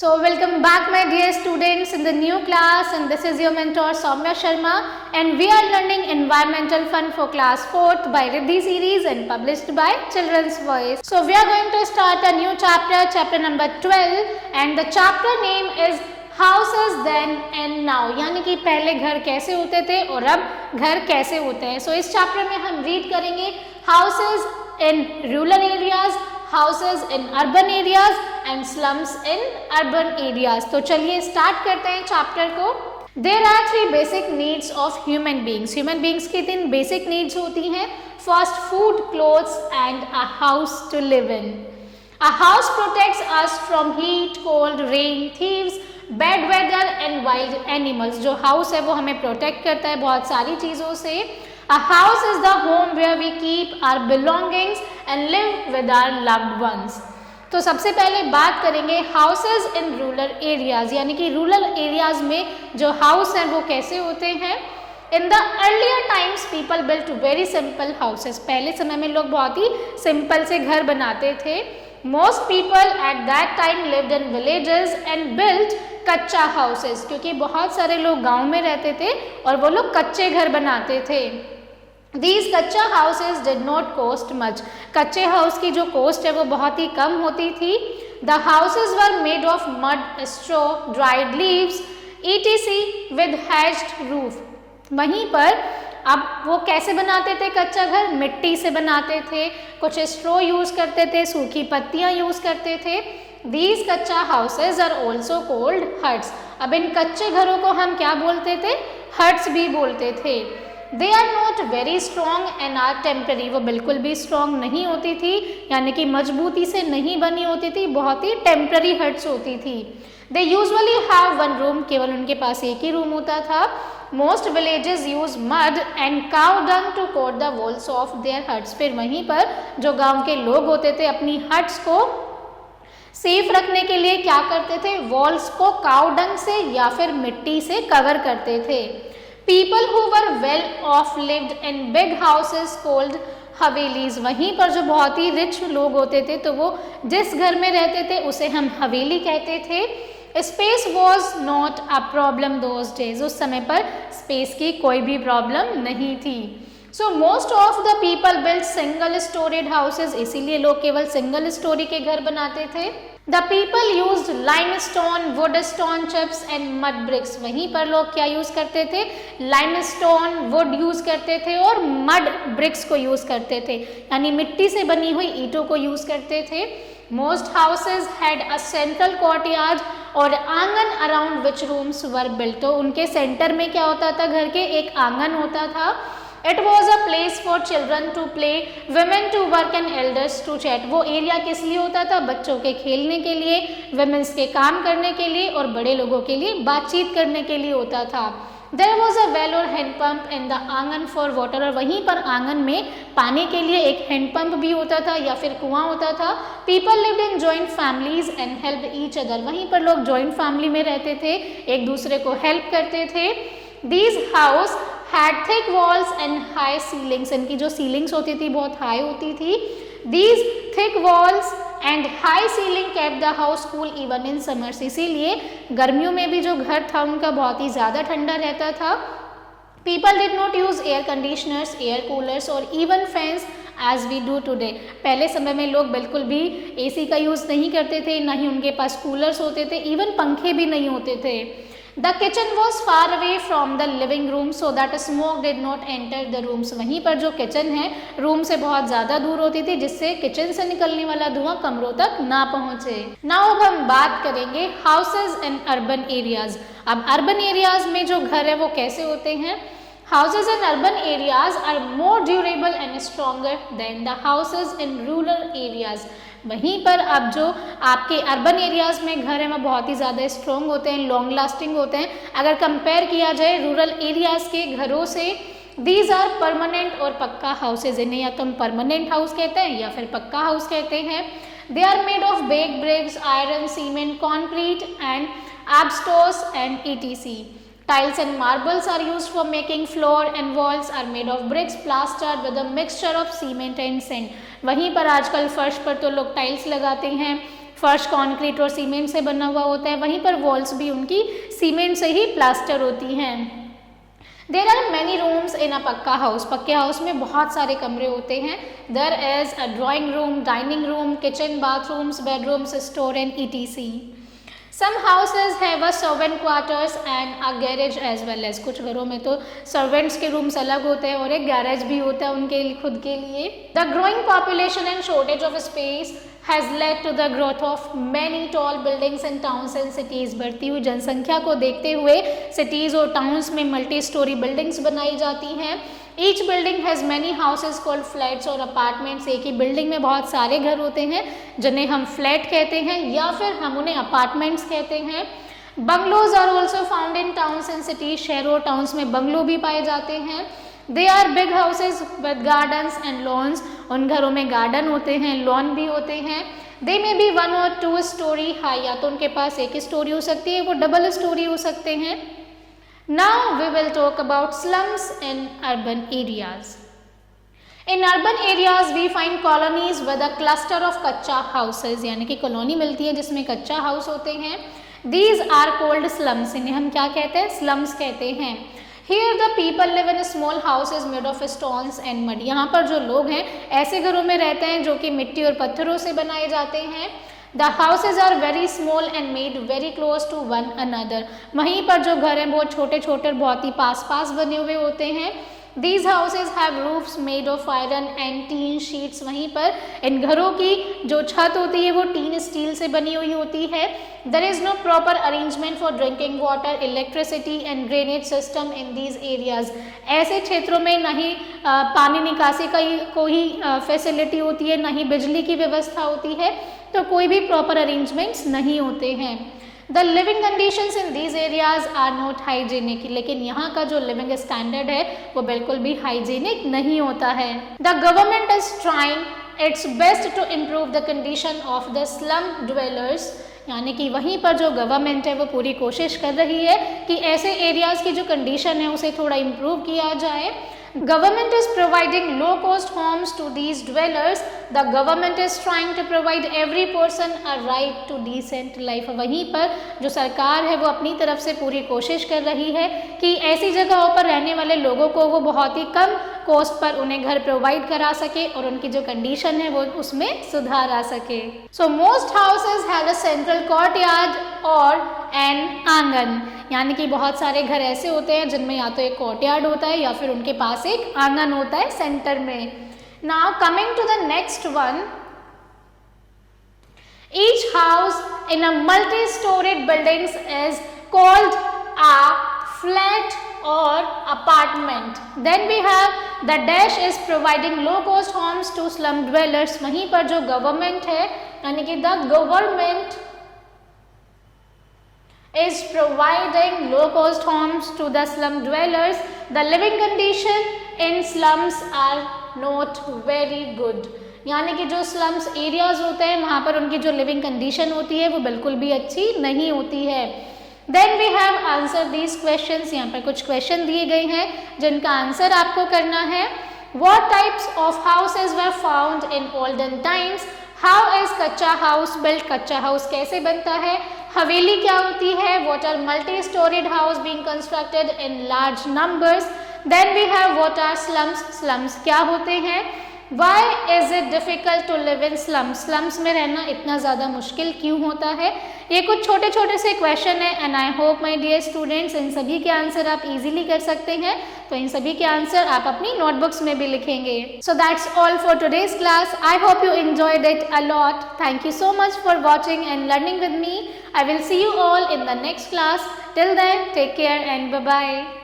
So welcome back my dear students in the new class, and this is your mentor Soumya Sharma, and we are learning environmental fun for class 4th by Riddhi series and published by Children's Voice. So we are going to start a new chapter number 12, and the chapter name is Houses Then and Now, यानी कि पहले घर कैसे होते थे और अब घर कैसे होते हैं. So इस चैप्टर में हम रीड करेंगे houses in rural areas, houses in urban areas and slums in urban areas. तो चलिए स्टार्ट करते हैं चैप्टर को. There are three basic needs of human beings. Human beings की 3 basic needs होती हैं. First, food, clothes and a house to live in. A house protects us from heat, cold, rain, thieves, bad weather and wild animals. जो house है वो हमें protect करता है बहुत सारी चीज़ों से. A house is the home where we keep our belongings and live with our loved ones. तो सबसे पहले बात करेंगे हाउसेज इन रूरल एरियाज, यानी कि रूरल एरियाज में जो हाउस हैं वो कैसे होते हैं. In the earlier times people built very simple houses. पहले समय में लोग बहुत ही सिंपल से घर बनाते थे. Most people at that time lived in villages and built कच्चा हाउसेज, क्योंकि बहुत सारे लोग गाँव में रहते थे और वो लोग कच्चे घर बनाते थे. These kutcha houses did not cost much. कच्चे हाउस की जो कॉस्ट है वो बहुत ही कम होती थी. The houses were made of mud, straw, dried leaves etc with hatched roof. वहीं पर अब वो कैसे बनाते थे कच्चा घर? मिट्टी से बनाते थे, कुछ स्ट्रॉ यूज करते थे, सूखी पत्तियां यूज करते थे. These kutcha houses are also called huts. अब इन कच्चे घरों को हम क्या बोलते थे? हट्स भी बोलते थे. They are not very strong and are temporary. वो बिल्कुल भी स्ट्रॉन्ग नहीं होती थी, यानी कि मजबूती से नहीं बनी होती थी, बहुत ही टेम्पररी हट्स होती थी. They usually have one room. केवल उनके पास एक ही रूम होता था. Most villages use mud and cow dung to coat the walls of their huts. फिर वहीं पर जो गांव के लोग होते थे अपनी हट्स को सेफ रखने के लिए क्या करते थे? वॉल्स को काउ डंग से या फिर मिट्टी से कवर करते थे. People who were well off lived in big houses called havelis. वहीं पर जो बहुत ही रिच लोग होते थे तो वो जिस घर में रहते थे उसे हम हवेली कहते थे. Space was not a problem those days. उस समय पर स्पेस की कोई भी प्रॉब्लम नहीं थी. So most of the people build single storeyed houses. इसीलिए लोग केवल सिंगल स्टोरी के घर बनाते थे. The people use limestone, would stone chips and mud bricks. वहीं पर लोग क्या यूज करते थे? लाइमस्टोन, वुड यूज करते थे और मड ब्रिक्स को यूज करते थे, यानी मिट्टी से बनी हुई ईंटों को यूज करते थे. Most houses had a central courtyard और आंगन around which rooms were built. तो उनके सेंटर में क्या होता था? घर के एक आंगन होता था. It was a place for children to play, women to work and elders to chat. वो एरिया किस लिए होता था? बच्चों के खेलने के लिए, women's के काम करने के लिए और बड़े लोगों के लिए बातचीत करने के लिए होता था. There was a well or hand pump in the आंगन for water. और वहीं पर आंगन में पानी के लिए एक हैंड पंप भी होता था या फिर कुआं होता था. People lived in joint families and helped each other. वहीं पर लोग joint family में रहते थे, एक दूसरे को हेल्प करते थे. These house had thick walls and high ceilings. इनकी जो ceilings होती थी बहुत high होती थी. These thick walls and high ceiling kept the house cool even in summers. इसीलिए गर्मियों में भी जो घर था उनका बहुत ही ज़्यादा ठंडा रहता था. People did not use air conditioners, air coolers or even fans as we do today. पहले समय में लोग बिल्कुल भी AC का यूज़ नहीं करते थे, ना ही उनके पास कूलर्स होते थे, इवन पंखे भी नहीं होते थे. The kitchen was far away from the living room so that smoke did not enter the rooms. वहीं पर जो किचन है रूम से बहुत ज़्यादा दूर होती थी, जिससे किचन से निकलने वाला धुआं कमरों तक ना पहुँचे. नाउ अब हम बात करेंगे हाउसेज इन अर्बन एरियाज. अब अर्बन एरियाज में जो घर है वो कैसे होते हैं? Houses in urban areas are more durable and stronger than the houses in rural areas. वहीं पर अब जो आपके अर्बन एरियाज में घर हैं वो बहुत ही ज़्यादा स्ट्रॉन्ग होते हैं, लॉन्ग लास्टिंग होते हैं अगर कंपेयर किया जाए रूरल एरियाज के घरों से. दीज आर परमानेंट और पक्का हाउसेज. इन्हें या तो हम परमानेंट हाउस कहते हैं या फिर पक्का हाउस कहते हैं. They are made of baked bricks, iron, cement, concrete and asbestos and etc. Tiles and marbles are used for making floor and walls are made of bricks plastered with a mixture of cement and sand. वहीं पर आजकल फर्श पर तो लोग tiles लगाते हैं, फर्श कंक्रीट और सीमेंट से बना हुआ होता है, वहीं पर वॉल्स भी उनकी सीमेंट से ही प्लास्टर होती हैं। There are many rooms in a pucca house, पक्के हाउस में बहुत सारे कमरे होते हैं। There is a drawing room, dining room, kitchen, bathrooms, bedrooms, store and ETC. Some houses have a servant quarters and a garage as well as, कुछ घरों में तो सर्वेंट्स के रूम्स अलग होते हैं और एक गैरेज भी होता है उनके खुद के लिए। The growing population and shortage of space has led to the growth of many tall buildings in towns and cities. बढ़ती हुई जनसंख्या को देखते हुए सिटीज़ और टाउन्स में मल्टी स्टोरी बिल्डिंग्स बनाई जाती हैं। Each building has many houses called flats और अपार्टमेंट्स, एक ही बिल्डिंग में बहुत सारे घर होते हैं जिन्हें हम फ्लैट कहते हैं या फिर हम उन्हें अपार्टमेंट्स कहते हैं। Bungalows are also found in towns and cities, शहरों और टाउन्स में बंगलो भी पाए जाते हैं। They are big houses with gardens and lawns, उन घरों में गार्डन होते हैं, लॉन भी होते हैं। They may be 1 or 2 storey high, या तो उनके पास एक स्टोरी हो सकती है, वो डबल स्टोरी हो सकते हैं। Now we will talk about slums in urban areas. In urban areas we find colonies with a cluster of कच्चा houses, यानी कि कॉलोनी मिलती है जिसमें कच्चा हाउस होते हैं। These are called slums, इन्हें हम क्या कहते हैं? slums कहते हैं। Here the people live in small houses made of stones and mud, यहाँ पर जो लोग हैं ऐसे घरों में रहते हैं जो कि मिट्टी और पत्थरों से बनाए जाते हैं। The houses are very small and made very close to one another, वहीं पर जो घर हैं बहुत छोटे छोटे बहुत ही पास पास बने हुए होते हैं। These houses have roofs made of iron and tin sheets, वहीं पर इन घरों की जो छत होती है वो टीन स्टील से बनी हुई होती है। There is no proper arrangement for drinking water, electricity and drainage system in these areas. ऐसे क्षेत्रों में न ही पानी निकासी का कोई फैसिलिटी होती है, न ही बिजली की व्यवस्था होती है, तो कोई भी प्रॉपर अरेंजमेंट्स नहीं होते हैं। The living conditions in these areas are not hygienic, लेकिन यहाँ का जो लिविंग स्टैंडर्ड है वो बिल्कुल भी हाइजीनिक नहीं होता है। The government is trying its best to improve the condition of the slum dwellers, यानी कि वहीं पर जो गवर्नमेंट है वो पूरी कोशिश कर रही है कि ऐसे एरियाज की जो कंडीशन है उसे थोड़ा इम्प्रूव किया जाए। Government is providing low-cost homes to these dwellers. The government is trying to provide every person a right to decent life. वहीं पर जो सरकार है वो अपनी तरफ से पूरी कोशिश कर रही है कि ऐसी जगहों पर रहने वाले लोगों को वो बहुत ही कम कॉस्ट पर उन्हें घर प्रोवाइड करा सके और उनकी जो कंडीशन है वो उसमें सुधार आ सके। So most houses have a central courtyard or an आंगन, यानी कि बहुत सारे घर ऐसे होते हैं जिनमें या तो एक कोर्टयार्ड होता है या फिर उनके पास एक आंगन होता है सेंटर में। Now coming to the next one, each house in a multi storeyed buildings is called a flat और apartment. Then we have the dash is providing low cost homes to slum dwellers, वहीं पर जो government है यानी कि the government is providing low-cost homes to the slum dwellers. The living condition in slums are not very good. यानी कि जो slums areas होते हैं वहाँ पर उनकी जो living condition होती है वो बिल्कुल भी अच्छी नहीं होती है। Then we have answered these questions. यहाँ पर कुछ question दिए गए हैं जिनका आंसर आपको करना है। What types of houses were found in olden times? How is कच्चा हाउस built? कच्चा हाउस कैसे बनता है? हवेली क्या होती है? What are multi-storied house being constructed in large numbers? Then we have what are slums? Slums क्या होते हैं? Why is it difficult to live in slums? Slums में रहना इतना ज़्यादा मुश्किल क्यों होता है? ये कुछ छोटे छोटे से क्वेश्चन है and I hope my dear students इन सभी के आंसर आप इजीली कर सकते हैं, तो इन सभी के आंसर आप अपनी नोटबुक्स में भी लिखेंगे। So that's all for today's class. I hope you enjoyed it a lot. Thank you so much for watching and learning with me. I will see you all in the next class. Till then, take care and bye-bye.